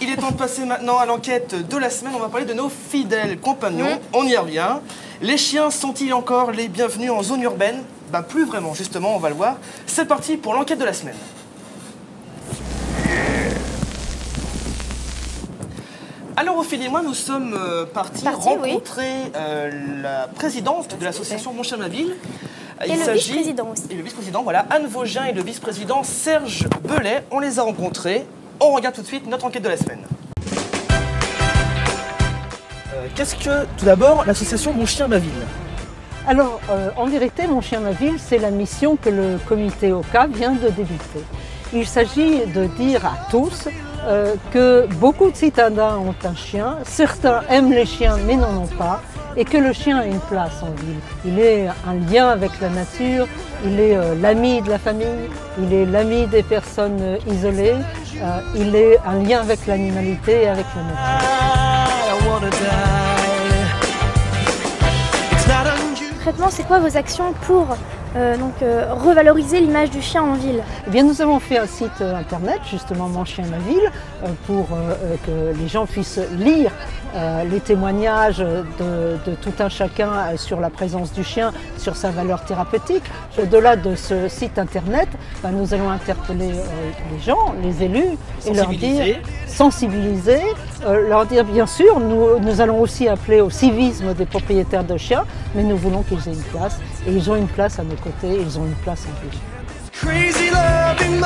Il est temps de passer maintenant à l'enquête de la semaine. On va parler de nos fidèles compagnons. On y revient. Les chiens sont-ils encore les bienvenus en zone urbaine? Ben plus vraiment, justement, on va le voir. C'est parti pour l'enquête de la semaine. Alors Ophélie et moi, nous sommes partis rencontrer la présidente de l'association Mon Chien Ma Ville. Et le vice-président aussi. Et le vice-président, voilà, Anne Vogien et le vice-président Serge Belay. On les a rencontrés. On regarde tout de suite notre enquête de la semaine. Qu'est-ce que, tout d'abord, l'association Mon Chien Ma Ville? Alors, en vérité, Mon Chien Ma Ville, c'est la mission que le comité OCA vient de débuter. Il s'agit de dire à tous que beaucoup de citadins ont un chien, certains aiment les chiens mais n'en ont pas, et que le chien a une place en ville. Il est un lien avec la nature, il est l'ami de la famille, il est l'ami des personnes isolées, il est un lien avec l'animalité et avec la nature. Concrètement, c'est quoi vos actions pour revaloriser l'image du chien en ville? Eh bien, nous avons fait un site internet, justement Mon Chien Ma Ville, pour que les gens puissent lire les témoignages de tout un chacun sur la présence du chien, sur sa valeur thérapeutique. Au-delà de ce site internet, nous allons interpeller les gens, les élus, et leur dire, sensibiliser, leur dire bien sûr, nous allons aussi appeler au civisme des propriétaires de chiens, mais nous voulons qu'ils aient une place, et ils ont une place à nos côtés, ils ont une place en ville. Crazy loving mind.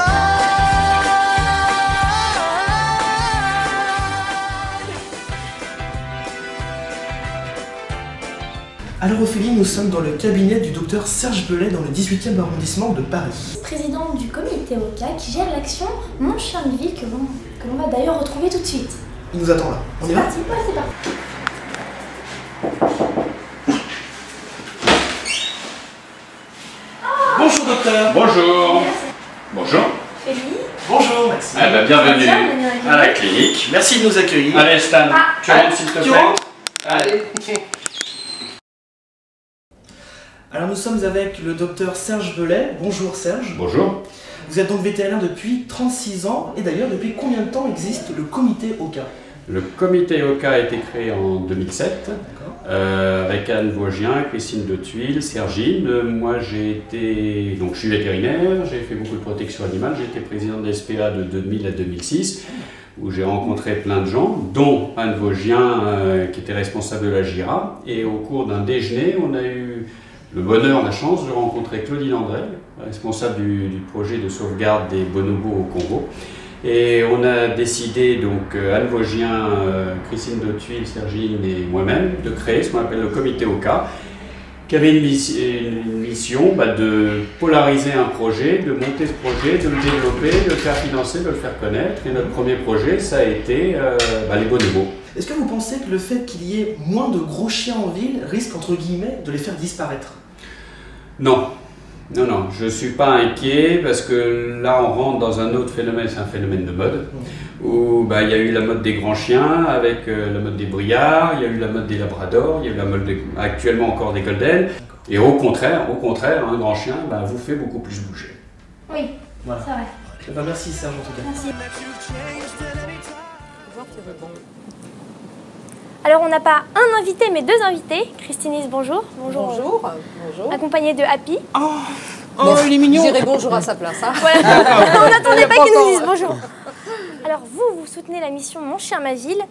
Alors Ophélie, nous sommes dans le cabinet du docteur Serge Belay dans le 18e arrondissement de Paris. Président du comité OCA qui gère l'action Mon Chien Ma Ville que l'on va d'ailleurs retrouver tout de suite. Il nous attend là. On y va? C'est parti, c'est parti. Bonjour docteur. Bonjour. Bonjour. Félix. Bonjour Maxime. Ah bah, bienvenue à la clinique. Merci de nous accueillir. Allez Stan, tu rentres s'il te plaît. Allez. Alors nous sommes avec le docteur Serge Belay. Bonjour Serge. Bonjour. Vous êtes donc vétérinaire depuis 36 ans. Et d'ailleurs, depuis combien de temps existe le comité OCA? Le comité OCA a été créé en 2007 avec Anne Vogien, Christine de Tuile, Sergine. Moi je suis vétérinaire, j'ai fait beaucoup de protection animale, j'ai été président de l'SPA de 2000 à 2006 où j'ai rencontré plein de gens, dont Anne Vogien qui était responsable de la GIRA. Et au cours d'un déjeuner, on a eu le bonheur, la chance de rencontrer Claudine André, responsable du projet de sauvegarde des bonobos au Congo. Et on a décidé, donc Anne Vogien, Christine de Tuile, Sergine et moi-même, de créer ce qu'on appelle le comité OCA, qui avait une mission de polariser un projet, de monter ce projet, de le développer, de le faire financer, de le faire connaître. Et notre premier projet, ça a été les bonobos. Est-ce que vous pensez que le fait qu'il y ait moins de gros chiens en ville risque, entre guillemets, de les faire disparaître? Non. Non, non, je ne suis pas inquiet parce que là on rentre dans un autre phénomène, c'est un phénomène de mode, où il y a eu la mode des grands chiens avec la mode des briards, il y a eu la mode des labradors, il y a eu la mode actuellement encore des golden, et au contraire, un grand chien vous fait beaucoup plus bouger. Oui, voilà. C'est vrai. Merci Serge en tout cas. Merci. Alors on n'a pas un invité mais deux invités. Christine Is, bonjour. Bonjour. Accompagnée de Happy. Oh, il est mignon. Je dirais bonjour à sa place. Hein. Voilà. On n'attendait pas qu'il nous dise bonjour. Alors vous soutenez la mission Mon Chien Ma Ville,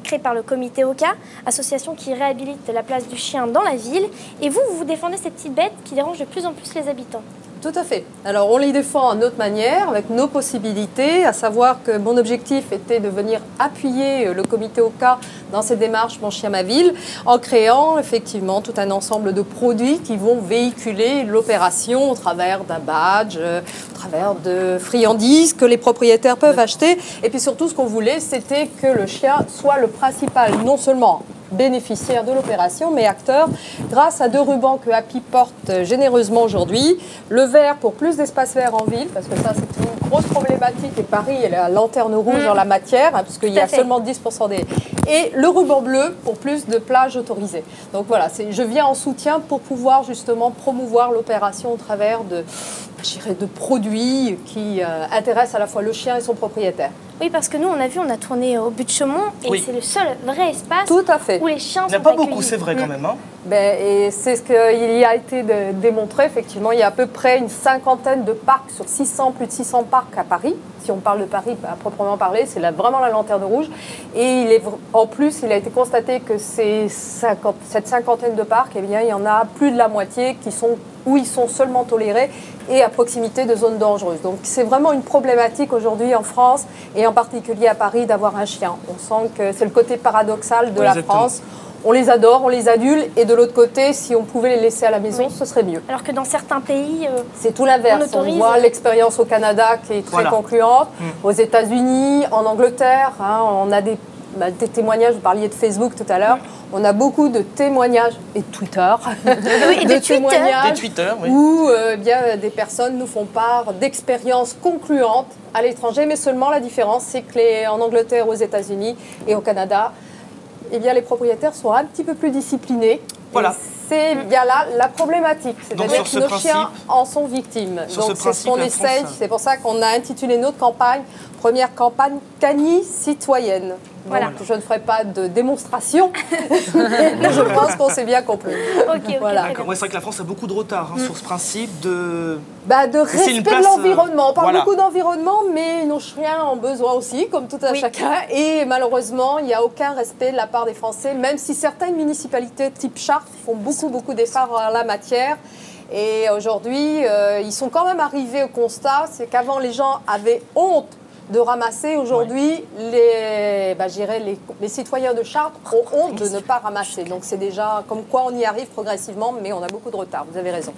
créée par le comité OCA, association qui réhabilite la place du chien dans la ville. Et vous défendez ces petites bêtes qui dérangent de plus en plus les habitants. Tout à fait. Alors on les défend à notre manière, avec nos possibilités, à savoir que mon objectif était de venir appuyer le comité OCA dans ses démarches Mon Chien Ma Ville, en créant effectivement tout un ensemble de produits qui vont véhiculer l'opération au travers d'un badge, au travers de friandises que les propriétaires peuvent acheter. Et puis surtout ce qu'on voulait, c'était que le chien soit le principal, non seulement bénéficiaire de l'opération, mais acteur, grâce à deux rubans que Happy porte généreusement aujourd'hui. Le vert pour plus d'espace vert en ville, parce que ça c'est une grosse problématique, et Paris est la lanterne rouge en la matière, puisqu'il y a seulement 10% des... Et le ruban bleu pour plus de plages autorisées. Donc voilà, je viens en soutien pour pouvoir justement promouvoir l'opération au travers de de produits qui intéressent à la fois le chien et son propriétaire. Oui, parce que nous, on a tourné au but de Chaumont et c'est le seul vrai espace Tout à fait. où les chiens sont Il n'y en a pas accueillis. beaucoup, c'est vrai quand même. Hein. Et c'est ce qu'il y a été démontré, effectivement. Il y a à peu près une cinquantaine de parcs sur plus de 600 parcs à Paris. Si on parle de Paris à proprement parler, c'est vraiment la lanterne rouge. Et en plus, il a été constaté que cette cinquantaine de parcs, eh bien, il y en a plus de la moitié où ils sont seulement tolérés et à proximité de zones dangereuses. Donc c'est vraiment une problématique aujourd'hui en France et en particulier à Paris d'avoir un chien. On sent que c'est le côté paradoxal de la France. On les adore, on les adule, et de l'autre côté, si on pouvait les laisser à la maison, ce serait mieux. Alors que dans certains pays, c'est tout l'inverse. On voit l'expérience au Canada qui est très concluante, aux États-Unis, en Angleterre. On a des témoignages, vous parliez de Facebook tout à l'heure, on a beaucoup de témoignages, et de Twitter, où bien, des personnes nous font part d'expériences concluantes à l'étranger, mais seulement la différence, c'est qu'en Angleterre, aux États-Unis et au Canada, eh bien, les propriétaires sont un petit peu plus disciplinés. Voilà. C'est bien là la problématique. C'est-à-dire que nos chiens en sont victimes. Donc c'est ce qu'on essaye. C'est pour ça qu'on a intitulé notre campagne « Première campagne Cani citoyenne ». Voilà. Donc, je ne ferai pas de démonstration, mais je pense qu'on s'est bien compris. Voilà. C'est vrai que la France a beaucoup de retard sur ce principe de respect de l'environnement. On parle beaucoup d'environnement, mais nos chiens ont besoin aussi, comme tout un chacun. Et malheureusement, il n'y a aucun respect de la part des Français, même si certaines municipalités type Chartres font beaucoup d'efforts en la matière. Et aujourd'hui, ils sont quand même arrivés au constat, c'est qu'avant les gens avaient honte de ramasser. Aujourd'hui, les citoyens de Chartres ont honte de ne pas ramasser. Donc c'est déjà comme quoi on y arrive progressivement, mais on a beaucoup de retard. Vous avez raison.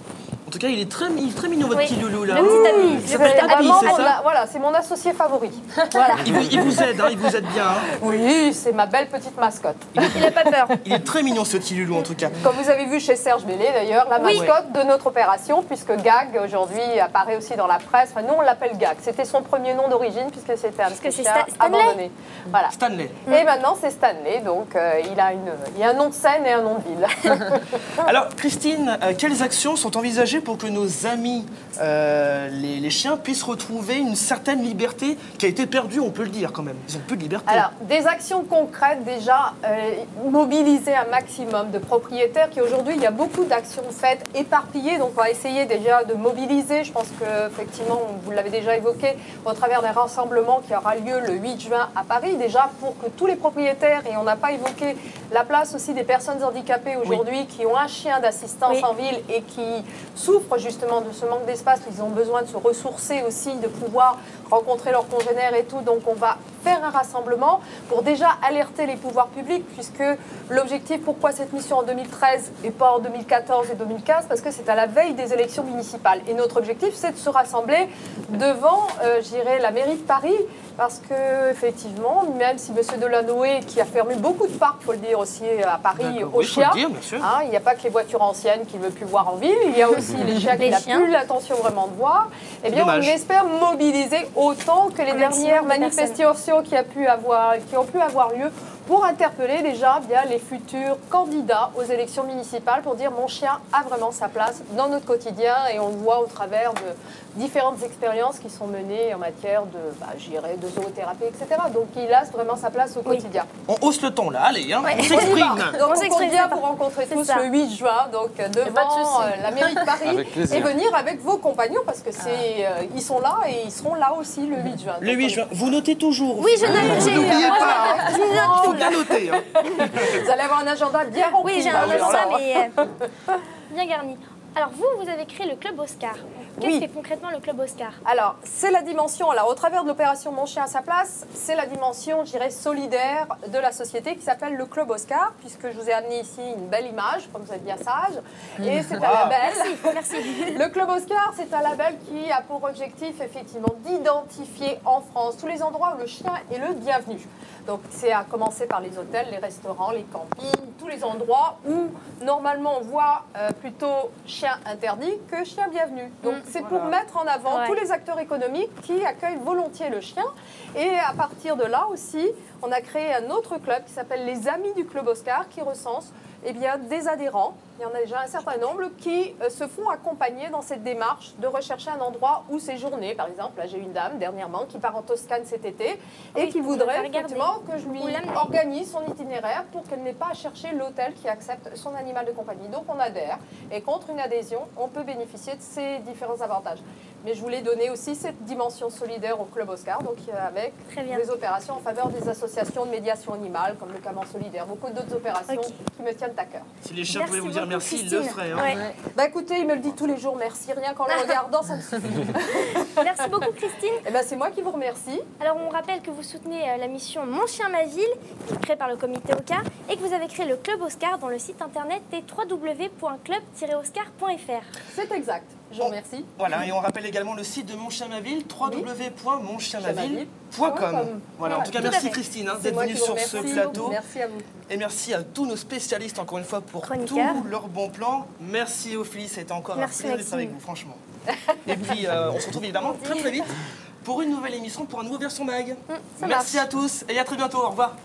En tout cas, il est très mignon, votre petit loulou là. Le petit Abby. Il s'appelle Abby, c'est ça ? Voilà, c'est mon associé favori. Voilà. Il vous aide, il vous aide bien. Hein. Oui, c'est ma belle petite mascotte. Il n'a pas peur. Il est très mignon ce petit loulou en tout cas. Comme vous avez vu chez Serge Bellé d'ailleurs, la mascotte de notre opération, puisque Gag aujourd'hui apparaît aussi dans la presse. Enfin, nous on l'appelle Gag. C'était son premier nom d'origine puisque c'était un petit chien abandonné. Voilà. Stanley. Et maintenant c'est Stanley, donc il y a un nom de scène et un nom de ville. Alors Christine, quelles actions sont envisagées pour que nos amis les chiens puissent retrouver une certaine liberté qui a été perdue, on peut le dire quand même. Ils ont peu de liberté. Alors, des actions concrètes déjà, mobiliser un maximum de propriétaires qui aujourd'hui, il y a beaucoup d'actions faites, éparpillées, donc on va essayer déjà de mobiliser. Je pense qu'effectivement, vous l'avez déjà évoqué, au travers d'un rassemblement qui aura lieu le 8 juin à Paris, déjà pour que tous les propriétaires, et on n'a pas évoqué la place aussi des personnes handicapées aujourd'hui qui ont un chien d'assistance en ville et qui souffrent justement de ce manque d'espace, ils ont besoin de se ressourcer aussi, de pouvoir rencontrer leurs congénères et tout. Donc on va faire un rassemblement pour déjà alerter les pouvoirs publics, puisque l'objectif, pourquoi cette mission en 2013 et pas en 2014 et 2015, parce que c'est à la veille des élections municipales. Et notre objectif, c'est de se rassembler devant, la mairie de Paris, parce que effectivement, même si M. Delanoë, qui a fermé beaucoup de parcs, il faut le dire aussi à Paris, aux chiens, il n'y a pas que les voitures anciennes qu'il ne veut plus voir en ville, il y a aussi les chiens qu'il n'a plus l'intention vraiment de voir. Eh bien, on espère mobiliser autant que les dernières manifestations qui ont pu avoir lieu pour interpeller déjà bien les futurs candidats aux élections municipales pour dire mon chien a vraiment sa place dans notre quotidien, et on le voit au travers de différentes expériences qui sont menées en matière de zoothérapie, etc. Donc il a vraiment sa place au quotidien. On hausse le ton là, allez, on s'exprime. Donc on compte bien vous rencontrer tous le 8 juin, donc devant la mairie de Paris, et venir avec vos compagnons, parce que ils sont là et ils seront là aussi le 8 juin. Le 8 juin, vous notez toujours. Oui, je note. N'oubliez pas, il faut bien noter. Vous allez avoir un agenda bien rempli. Oui, j'ai un agenda, mais bien garni. Alors vous avez créé le Club Oscar. Qu'est-ce que concrètement le Club Oscar? Alors, c'est la dimension, au travers de l'opération Mon chien à sa place, c'est la dimension, je dirais, solidaire de la société qui s'appelle le Club Oscar, puisque je vous ai amené ici une belle image, comme vous êtes bien sage, et c'est un label. Merci. Le Club Oscar, c'est un label qui a pour objectif, effectivement, d'identifier en France tous les endroits où le chien est le bienvenu. Donc, c'est à commencer par les hôtels, les restaurants, les campings, tous les endroits où, normalement, on voit plutôt chien interdit que chien bienvenu. Donc, c'est pour mettre en avant tous les acteurs économiques qui accueillent volontiers le chien. Et à partir de là aussi, on a créé un autre club qui s'appelle les Amis du Club Oscar, qui recense eh bien, des adhérents, il y en a déjà un certain nombre, qui se font accompagner dans cette démarche de rechercher un endroit où séjourner. Par exemple, là j'ai une dame dernièrement qui part en Toscane cet été et qui voudrait effectivement que je lui organise son itinéraire pour qu'elle n'ait pas à chercher l'hôtel qui accepte son animal de compagnie. Donc on adhère et contre une adhésion, on peut bénéficier de ces différents avantages. Mais je voulais donner aussi cette dimension solidaire au Club Oscar, donc avec des opérations en faveur des associations de médiation animale, comme le Caban Solidaire, beaucoup d'autres opérations qui me tiennent à cœur. Si les chiens pouvaient vous dire merci, ils le feraient. Hein. Ouais. Bah écoutez, il me le dit tous les jours, merci, rien qu'en le regardant, ça me suffit. Merci beaucoup Christine. Et ben c'est moi qui vous remercie. Alors on rappelle que vous soutenez la mission Mon Chien Ma Ville, qui est créée par le comité OCA, et que vous avez créé le Club Oscar dont le site internet est www.club-oscar.fr. C'est exact. Je vous remercie. Voilà, et on rappelle également le site de Mon Chien Ma Ville, www.monchienmaville.com. Voilà, en tout cas, merci Christine d'être venue sur ce plateau. Merci à vous. Et merci à tous nos spécialistes, encore une fois, pour tous leurs bons plans. Merci Ophélie, c'était encore un plaisir d'être avec vous, franchement. Et puis, on se retrouve évidemment très vite pour une nouvelle émission, pour un nouveau Version Mag. Merci à tous et à très bientôt. Au revoir.